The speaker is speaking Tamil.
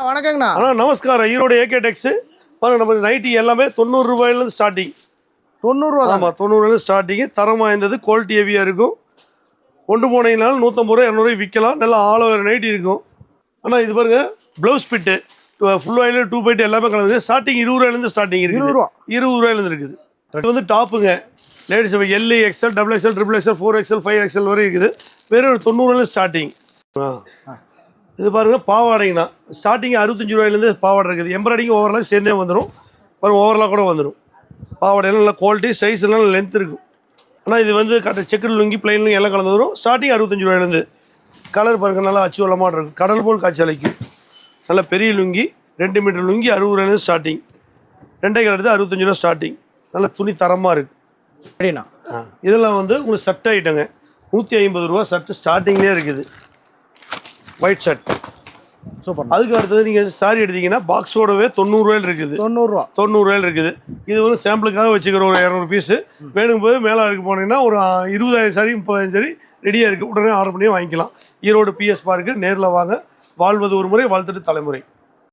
வணக்கங்கண்ணா. நமஸ்காரம். ஈரோடு ஏகே டெக்ஸ் பாருங்க. நம்ம நைட்டி எல்லாமே 90 ரூபாயிலேருந்து ஸ்டார்டிங். 90 ரூபா? ஆமாம், 90 ரூபாயிலேருந்து ஸ்டார்டிங்கு. தரமாக இருந்தது, குவாலிட்டி ஹெவியாக இருக்கும். கொண்டு போனீங்கனாலும் 150 ரூபா 200 விற்கலாம். நல்லா ஆல் ஓவர் நைட்டி இருக்கும். ஆனால் இது பாருங்க, ப்ளவுஸ் பிட்டு ஃபுல் ஆயில் 2 பைட்டு எல்லாமே கலந்து ஸ்டார்டிங் 20 ரூபாயிலேருந்து ஸ்டார்டிங் இருக்குது. 20 ரூபாயிலேருந்து இருக்குது. இது வந்து டாப்புங்க. Ladies L, XL, double XL, triple XL, 4XL, 5XL வரை இருக்குது. வெறும் 90 ரூபாயிலேருந்து ஸ்டார்டிங். இது பாருங்கள், பாவாடைங்கண்ணா. ஸ்டார்டிங் 65 ரூபாயிலேருந்து பாவாடை இருக்குது. எம்ப்ராய்டிங் ஓவரெல்லாம் சேர்ந்தே வந்துடும். பாருங்கள், ஓவரெல்லாம் கூட வந்துடும். பாவாடையெல்லாம் நல்லா குவாலிட்டி, சைஸ் எல்லாம் லென்த் இருக்கும். ஆனால் இது வந்து செக்குடு லுங்கி, பிளைன் லுங்கி எல்லாம் கலந்து வரும். ஸ்டார்டிங் 65 ரூபாயிலேருந்து. கலர் பாருங்கள், நல்லா அச்சு வளமாக இருக்கும். கடல் போல் காய்ச்சி அழைக்கும். நல்ல பெரிய லுங்கி, 2 மீட்டர் லுங்கி 60 ரூபாயிலேருந்து ஸ்டார்டிங். 2 கலர் 65 ரூபா ஸ்டார்டிங். நல்ல துணி தரமாக இருக்குது. அப்படின்னா இதெல்லாம் வந்து உங்களுக்கு சட்டை ஐட்டங்க. 150 ரூபா சட்டை ஸ்டார்டிங்லேயே இருக்குது. White shirt super. அதுக்கு அடுத்தது நீங்கள் சாரி எடுத்தீங்கன்னா பாக்ஸோடவே 90 ரூபாயில் இருக்குது. 90 ரூபாயில் இருக்குது. இது ஒரு சாம்பிளுக்காக வச்சுக்கிற ஒரு 200 பீஸு. வேணும்போது மேலே இருக்கு போனீங்கன்னா ஒரு 20,000 சாரி 30,000 சாரி ரெடியாக இருக்குது. உடனே ஆர்டர் பண்ணி வாங்கிக்கலாம். ஈரோடு PS பார்க்கு நேரில் வாங்க. வாழ்வது ஒரு முறை, வாழ்த்துட்டு தலைமுறை.